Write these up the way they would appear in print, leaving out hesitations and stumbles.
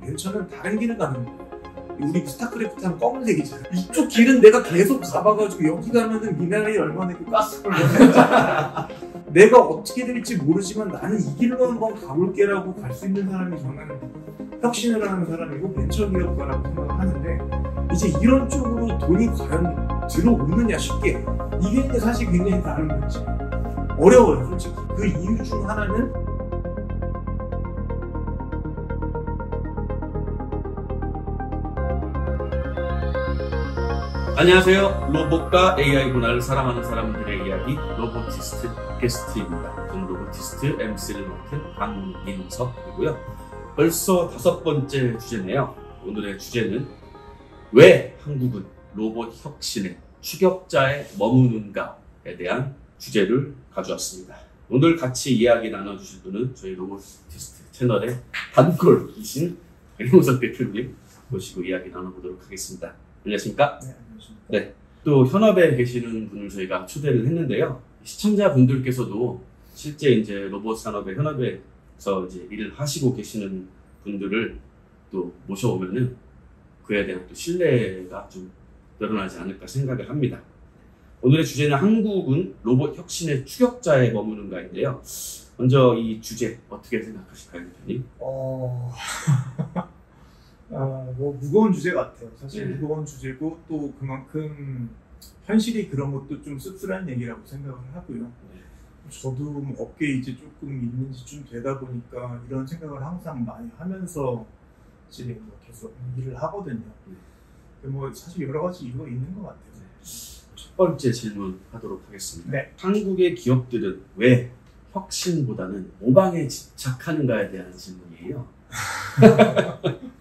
벤처는 다른 길을 가는 거예요. 우리 스타크래프트 하면 검은색이잖아. 이쪽 길은 내가 계속 가봐가지고 여기 가면은 미네랄이 얼마나 있고 가스가 얼마나 내가 어떻게 될지 모르지만 나는 이 길로 한번 가볼게라고 갈 수 있는 사람이 저는 혁신을 하는 사람이고 벤처기업가라고 생각을 하는데, 이제 이런 쪽으로 돈이 과연 들어오느냐 쉽게, 이게 이제 사실 굉장히 다른 문제. 어려워요 솔직히. 그 이유 중 하나는 안녕하세요. 로봇과 AI 문화를 사랑하는 사람들의 이야기 로보티스트 게스트입니다. 저는 로보티스트 MC를 맡은 강민석이고요. 벌써 5번째 주제네요. 오늘의 주제는 왜 한국은 로봇 혁신의 추격자에 머무는가에 대한 주제를 가져왔습니다. 오늘 같이 이야기 나눠주실 분은 저희 로보티스트 채널의 단골이신 이용석 대표님 모시고 이야기 나눠보도록 하겠습니다. 안녕하십니까? 네, 안녕하십니까? 네. 또 현업에 계시는 분을 저희가 초대를 했는데요. 시청자분들께서도 실제 이제 로봇 산업의 현업에서 이제 일을 하시고 계시는 분들을 또 모셔오면은 그에 대한 또 신뢰가 좀 늘어나지 않을까 생각을 합니다. 오늘의 주제는 한국은 로봇 혁신의 추격자에 머무는가인데요. 먼저 이 주제 어떻게 생각하실까요, 대표님? 뭐 무거운 주제 같아요. 사실 네. 무거운 주제고 또 그만큼 현실이 그런 것도 좀 씁쓸한 얘기라고 생각을 하고요. 네. 저도 뭐 업계에 이제 조금 있는 지 좀 되다 보니까 이런 생각을 항상 많이 하면서 이제 뭐 계속 일을 하거든요. 뭐 사실 여러 가지 이유가 있는 것 같아요. 첫 번째 질문 하도록 하겠습니다. 네. 한국의 기업들은 왜 혁신보다는 모방에 집착하는가에 대한 질문이에요.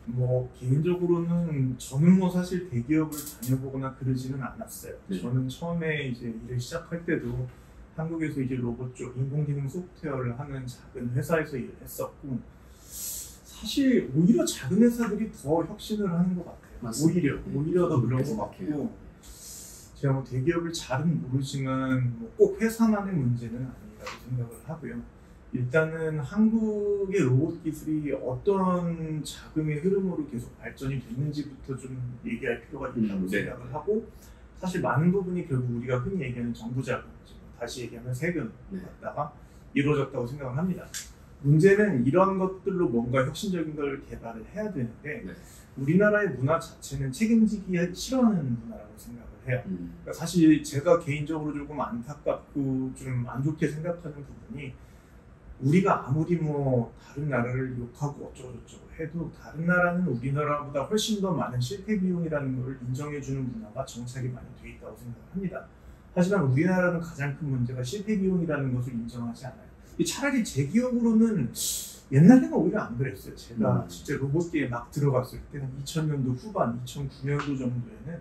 뭐 개인적으로는 저는 뭐 사실 대기업을 다녀보거나 그러지는 않았어요. 네. 저는 처음에 이제 일을 시작할 때도 한국에서 이제 로봇 쪽 인공지능 소프트웨어를 하는 작은 회사에서 일을 했었고, 사실 오히려 작은 회사들이 더 혁신을 하는 것 같아요. 맞습니다. 오히려 더 그런 것 같고, 제가 뭐 대기업을 잘은 모르지만 뭐 꼭 회사만의 문제는 아니라고 생각을 하고요. 일단은 한국의 로봇 기술이 어떤 자금의 흐름으로 계속 발전이 됐는지부터 좀 얘기할 필요가 있다고 생각을 하고, 사실 많은 부분이 결국 우리가 흔히 얘기하는 정부 자금, 다시 얘기하면 세금 갖다가 이루어졌다고 생각을 합니다. 문제는 이런 것들로 뭔가 혁신적인 걸 개발을 해야 되는데 우리나라의 문화 자체는 책임지기 싫어하는 문화라고 생각을 해요. 그러니까 사실 제가 개인적으로 조금 안타깝고 좀 안 좋게 생각하는 부분이, 우리가 아무리 뭐 다른 나라를 욕하고 어쩌고저쩌고 해도 다른 나라는 우리나라보다 훨씬 더 많은 실패 비용이라는 걸 인정해주는 문화가 정착이 많이 돼 있다고 생각을 합니다. 하지만 우리나라는 가장 큰 문제가 실패 비용이라는 것을 인정하지 않아요. 차라리 제 기억으로는 옛날에는 오히려 안 그랬어요. 제가 진짜 로봇계에 막 들어갔을 때 한 2000년도 후반, 2009년도 정도에는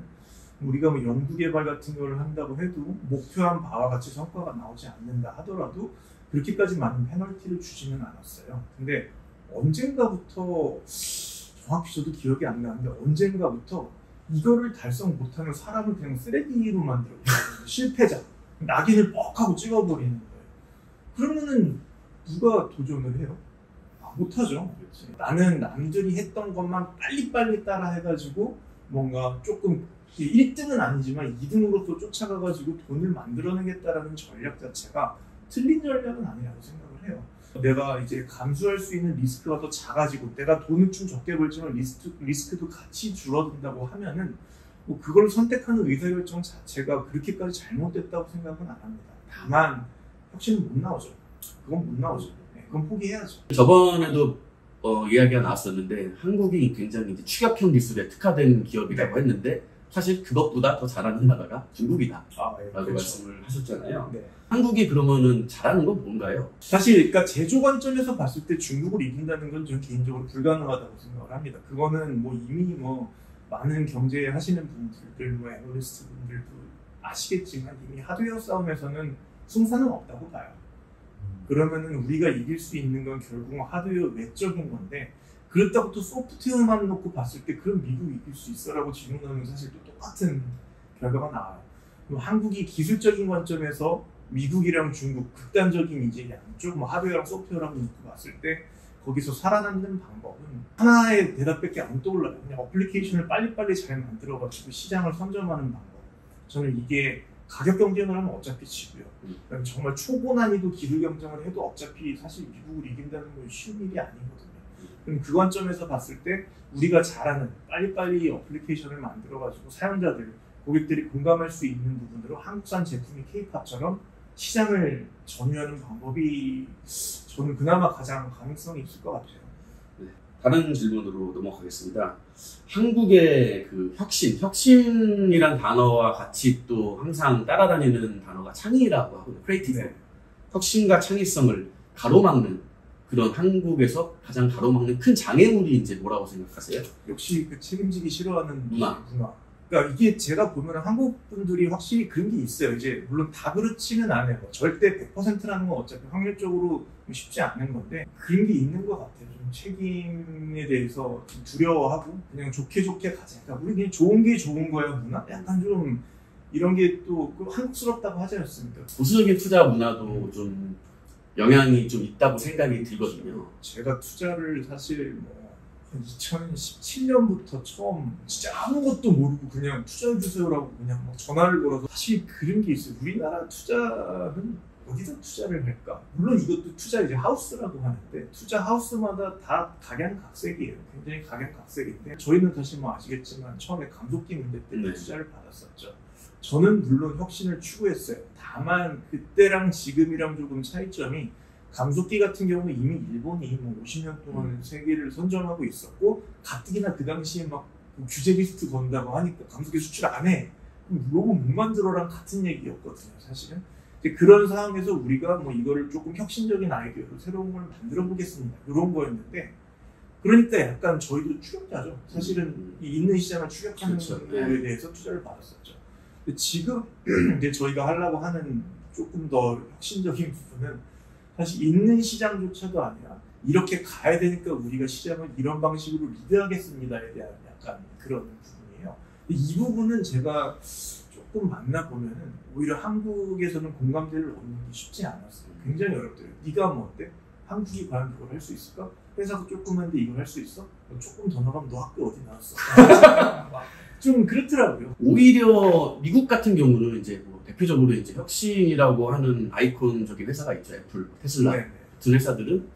우리가 뭐 연구개발 같은 걸 한다고 해도 목표한 바와 같이 성과가 나오지 않는다 하더라도 그렇게까지 많은 페널티를 주지는 않았어요. 근데 언젠가부터, 정확히 저도 기억이 안 나는데 언젠가부터 이거를 달성 못하는 사람을 그냥 쓰레기로 만들어버려요. 실패자, 낙인을 뻑 하고 찍어버리는 거예요. 그러면은 누가 도전을 해요? 못하죠. 그렇지. 나는 남들이 했던 것만 빨리빨리 따라 해가지고 뭔가 조금 1등은 아니지만 2등으로서 쫓아가가지고 돈을 만들어내겠다라는 전략 자체가 틀린 전략은 아니라고 생각을 해요. 내가 이제 감수할 수 있는 리스크가 더 작아지고 내가 돈을 좀 적게 벌지만 리스크도 같이 줄어든다고 하면은 뭐 그걸 선택하는 의사결정 자체가 그렇게까지 잘못됐다고 생각은 안 합니다. 다만 혁신은 못 나오죠. 그건 못 나오죠. 네, 그건 포기해야죠. 저번에도 이야기가 나왔었는데 한국이 굉장히 이제 추격형 기술에 특화된 기업이라고 했는데 사실 그것보다 더 잘하는 나라가 중국이다 라고 그렇죠. 말씀을 하셨잖아요. 네. 한국이 그러면은 잘하는 건 뭔가요? 사실 그러니까 제조 관점에서 봤을 때 중국을 이긴다는 건 저는 개인적으로 불가능하다고 생각을 합니다. 그거는 뭐 이미 뭐 많은 경제 하시는 분들, 뭐 애널리스트 분들도 아시겠지만 이미 하드웨어 싸움에서는 승산은 없다고 봐요. 그러면은 우리가 이길 수 있는 건 결국은 하드웨어 외적인 건데, 그렇다고 또 소프트웨어만 놓고 봤을 때 그럼 미국이 이길 수 있어라고 질문하면 사실 또 똑같은 결과가 나와요. 그럼 한국이 기술적인 관점에서 미국이랑 중국 극단적인 이제 양쪽 뭐 하드웨어랑 소프트웨어랑 놓고 봤을 때 거기서 살아남는 방법은 하나의 대답밖에 안 떠올라요. 그냥 어플리케이션을 빨리빨리 잘 만들어가지고 시장을 선점하는 방법. 저는 이게 가격 경쟁을 하면 어차피 지고요. 그다음에 정말 초고 난이도 기술 경쟁을 해도 어차피 사실 미국을 이긴다는 건 쉬운 일이 아니거든요. 그럼 그 관점에서 봤을 때 우리가 잘하는 빨리빨리 어플리케이션을 만들어가지고 사용자들, 고객들이 공감할 수 있는 부분으로 한국산 제품이 K-팝처럼 시장을 점유하는 방법이 저는 그나마 가장 가능성이 있을 것 같아요. 네, 다른 질문으로 넘어가겠습니다. 한국의 그 혁신이란 단어와 같이 또 항상 따라다니는 단어가 창의라고 하거든요. 크리에이티브. 네. 혁신과 창의성을 가로막는 그런 한국에서 가장 가로막는 큰 장애물이 이제 뭐라고 생각하세요? 역시 그 책임지기 싫어하는 문화. 그러니까 이게 제가 보면 한국 분들이 확실히 그런 게 있어요. 이제 물론 다 그렇지는 않아요. 절대 100%라는 건 어차피 확률적으로 쉽지 않은 건데 그런 게 있는 것 같아요. 좀 책임에 대해서 좀 두려워하고 그냥 좋게 가자. 그러니까 우리 그냥 좋은 게 좋은 거야 문화? 약간 좀 이런 게 또 한국스럽다고 하지 않습니까? 보수적인 투자 문화도 좀 영향이 좀 있다고 생각이 들거든요. 제가 투자를 사실 뭐 2017년부터 처음 진짜 아무것도 모르고 그냥 투자해주세요라고 그냥 막 전화를 걸어서 사실 그런 게 있어요. 우리나라 투자는 어디다 투자를 할까? 물론 이것도 투자 이제 하우스라고 하는데 투자 하우스마다 다 각양각색이에요. 굉장히 각양각색인데 저희는 사실 뭐 아시겠지만 처음에 감속기 문제 때문에 투자를 받았었죠. 저는 물론 혁신을 추구했어요. 다만 그때랑 지금이랑 조금 차이점이 감속기 같은 경우는 이미 일본이 뭐 50년 동안 세계를 선점하고 있었고 가뜩이나 그 당시에 막 규제 리스트 건다고 하니까 감속기 수출 안 해. 그럼 로봇 못 만들어랑 같은 얘기였거든요, 사실은. 그런 상황에서 우리가 뭐 이거를 조금 혁신적인 아이디어로 새로운 걸 만들어 보겠습니다. 이런 거였는데 그러니까 약간 저희도 추격자죠. 사실은 이 있는 시장을 추격하는 거에 대해서 투자를 받았었죠. 근데 지금 이제 저희가 하려고 하는 조금 더 혁신적인 부분은 사실 있는 시장조차도 아니라 이렇게 가야 되니까 우리가 시장을 이런 방식으로 리드하겠습니다에 대한 약간 그런 부분이에요. 이 부분은 제가 조금 만나보면은 오히려 한국에서는 공감대를 얻는 게 쉽지 않았어요. 굉장히 어렵더라고요. 네가 뭐 어때? 한국이 과연 그걸 할 수 있을까? 회사도 조그만데 이걸 할 수 있어? 조금 더 나가면 너 학교 어디 나왔어? 좀 그렇더라고요. 오히려 미국 같은 경우는 이제 뭐 대표적으로 이제 혁신이라고 하는 아이콘적인 회사가 있죠. 애플, 테슬라 같은 회사들은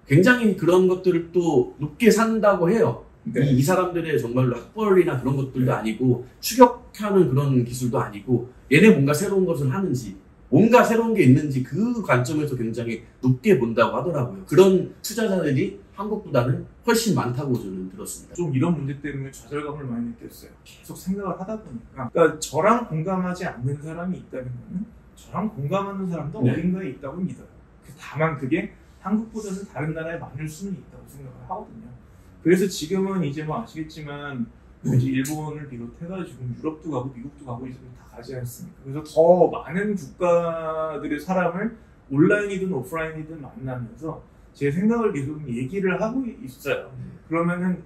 굉장히 그런 것들을 또 높게 산다고 해요. 네. 이 사람들의 정말로 학벌이나 그런 것들도 아니고 추격하는 그런 기술도 아니고 얘네 뭔가 새로운 것을 하는지 뭔가 새로운 게 있는지 그 관점에서 굉장히 높게 본다고 하더라고요. 그런 투자자들이 한국보다는 훨씬 많다고 저는 들었습니다. 좀 이런 문제 때문에 좌절감을 많이 느꼈어요. 계속 생각을 하다 보니까 그러니까 저랑 공감하지 않는 사람이 있다는 거는 저랑 공감하는 사람도 어딘가에 있다고 믿어요. 다만 그게 한국보다는 다른 나라에 많을 수는 있다고 생각을 하거든요. 그래서 지금은 이제 뭐 아시겠지만 이제 일본을 비롯해가지고 유럽도 가고 미국도 가고 이제 다 가지 않습니까? 그래서 더 많은 국가들의 사람을 온라인이든 오프라인이든 만나면서 제 생각을 계속 얘기를 하고 있어요. 그러면은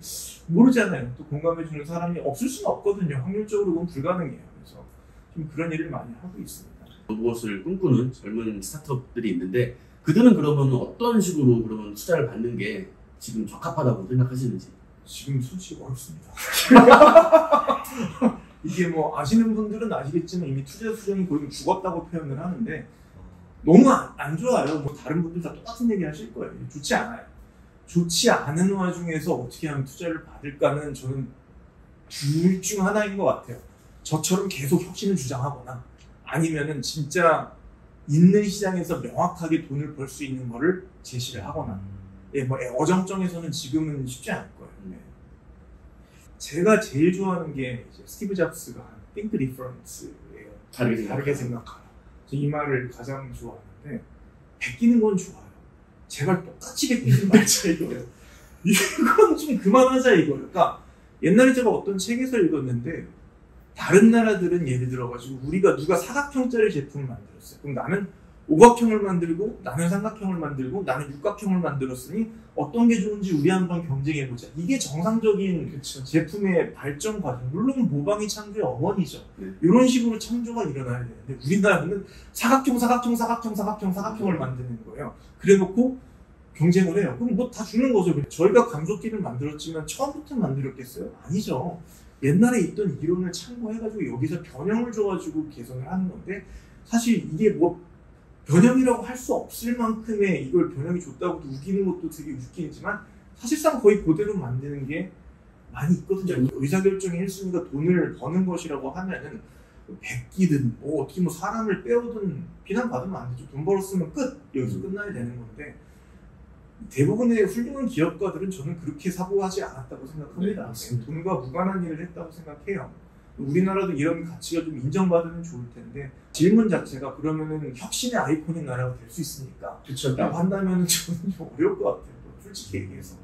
모르잖아요. 또 공감해주는 사람이 없을 수는 없거든요. 확률적으로 그건 불가능해요. 그래서 좀 그런 일을 많이 하고 있습니다. 로봇을 꿈꾸는 젊은 스타트업들이 있는데 그들은 그러면 어떤 식으로 그러면 투자를 받는 게 지금 적합하다고 생각하시는지? 지금 솔직히 어렵습니다. 이게 뭐 아시는 분들은 아시겠지만 이미 투자 수정이 거의 죽었다고 표현을 하는데 너무 안 좋아요. 뭐 다른 분들 다 똑같은 얘기 하실 거예요. 좋지 않아요. 좋지 않은 와중에서 어떻게 하면 투자를 받을까는 저는 둘 중 하나인 것 같아요. 저처럼 계속 혁신을 주장하거나 아니면은 진짜 있는 시장에서 명확하게 돈을 벌 수 있는 거를 제시를 하거나 뭐 어정쩡해서는 지금은 쉽지 않을 거예요. 제가 제일 좋아하는 게 이제 스티브 잡스가 한 Think Difference예요. 다르게 생각하라. 이 말을 가장 좋아하는데 베끼는 건 좋아요. 제발 똑같이 베끼지 말자 이거예요. 이건 좀 그만하자 이거예요. 그러니까 옛날에 제가 어떤 책에서 읽었는데 다른 나라들은 예를 들어가지고 우리가 누가 사각형짜리 제품을 만들었어요. 그럼 나는 오각형을 만들고 나는 삼각형을 만들고 나는 육각형을 만들었으니 어떤 게 좋은지 우리 한번 경쟁해보자. 이게 정상적인 제품의 발전 과정. 물론 모방이 창조의 어머니죠. 이런 식으로 창조가 일어나야 되는데 우리나라는 사각형을 만드는 거예요. 그래놓고 경쟁을 해요. 그럼 뭐 다 주는 거죠. 저희가 감속기를 만들었지만 처음부터 만들었겠어요? 아니죠. 옛날에 있던 이론을 참고해가지고 여기서 변형을 줘가지고 개선을 하는 건데, 사실 이게 뭐 변형이라고 할 수 없을 만큼의 이걸 변형이 줬다고 우기는 것도 되게 웃기지만 사실상 거의 그대로 만드는 게 많이 있거든요. 의사결정의 1순위가 돈을 버는 것이라고 하면은 베끼든 뭐 어떻게 뭐 사람을 빼오든 비난받으면 안 되죠. 돈 벌었으면 끝! 여기서 끝나야 되는 건데, 대부분의 훌륭한 기업가들은 저는 그렇게 사고하지 않았다고 생각합니다. 돈과 무관한 일을 했다고 생각해요. 우리나라도 이런 가치가 좀 인정받으면 좋을 텐데, 질문 자체가 그러면은 혁신의 아이콘인 나라가 될 수 있습니까? 그렇죠. 라고 한다면 저는 좀 어려울 것 같아요. 솔직히 얘기해서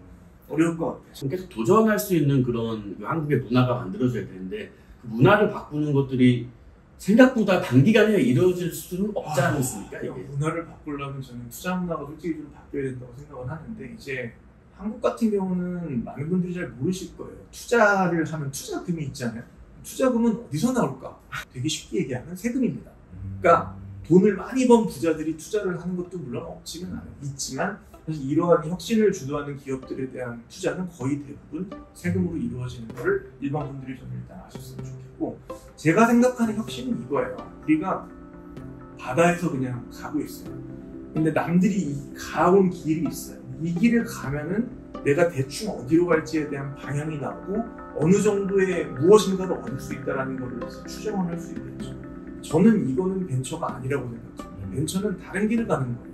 어려울 것 같아요. 계속 도전할 수 있는 그런 한국의 문화가 만들어져야 되는데, 그 문화를 바꾸는 것들이 생각보다 단기간에 이루어질 수는 없지 않습니까? 이게 문화를 바꾸려면 저는 투자 문화가 솔직히 좀 바뀌어야 된다고 생각을 하는데, 이제 한국 같은 경우는 많은 분들이 잘 모르실 거예요. 투자를 하면 투자금이 있잖아요. 투자금은 어디서 나올까? 되게 쉽게 얘기하면 세금입니다. 그러니까 돈을 많이 번 부자들이 투자를 하는 것도 물론 없지는 않아요. 있지만 사실 이러한 혁신을 주도하는 기업들에 대한 투자는 거의 대부분 세금으로 이루어지는 것을 일반 분들이 좀 일단 아셨으면 좋겠고, 제가 생각하는 혁신은 이거예요. 우리가 바다에서 그냥 가고 있어요. 근데 남들이 가온 길이 있어요. 이 길을 가면은 내가 대충 어디로 갈지에 대한 방향이 나오고 어느 정도의 무엇인가를 얻을 수 있다는 것을 추정을 할 수 있겠죠. 저는 이거는 벤처가 아니라고 생각해요. 벤처는 다른 길을 가는 거예요.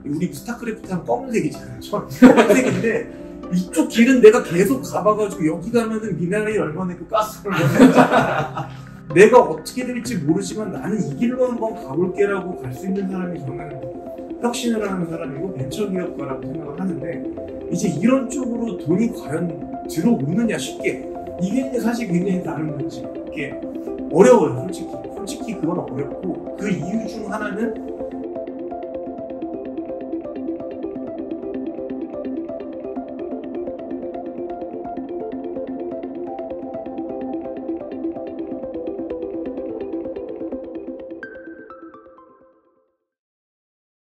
우리 스타크래프트 하면 검은색이잖아요. 저는 검은색인데 이쪽 길은 내가 계속 가봐가지고 여기 가면은 미네랄이 얼마나 있고 가스가 얼마나 있잖아. 내가 어떻게 될지 모르지만 나는 이 길로 한번 가볼게라고 갈 수 있는 사람이 저는 혁신을 하는 사람이고 벤처기업가라고 생각을 하는데, 이제 이런 쪽으로 돈이 과연 들어오느냐 쉽게, 이게 사실 굉장히 다른 문제. 이게 어려워요. 솔직히 그건 어렵고, 그 이유 중 하나는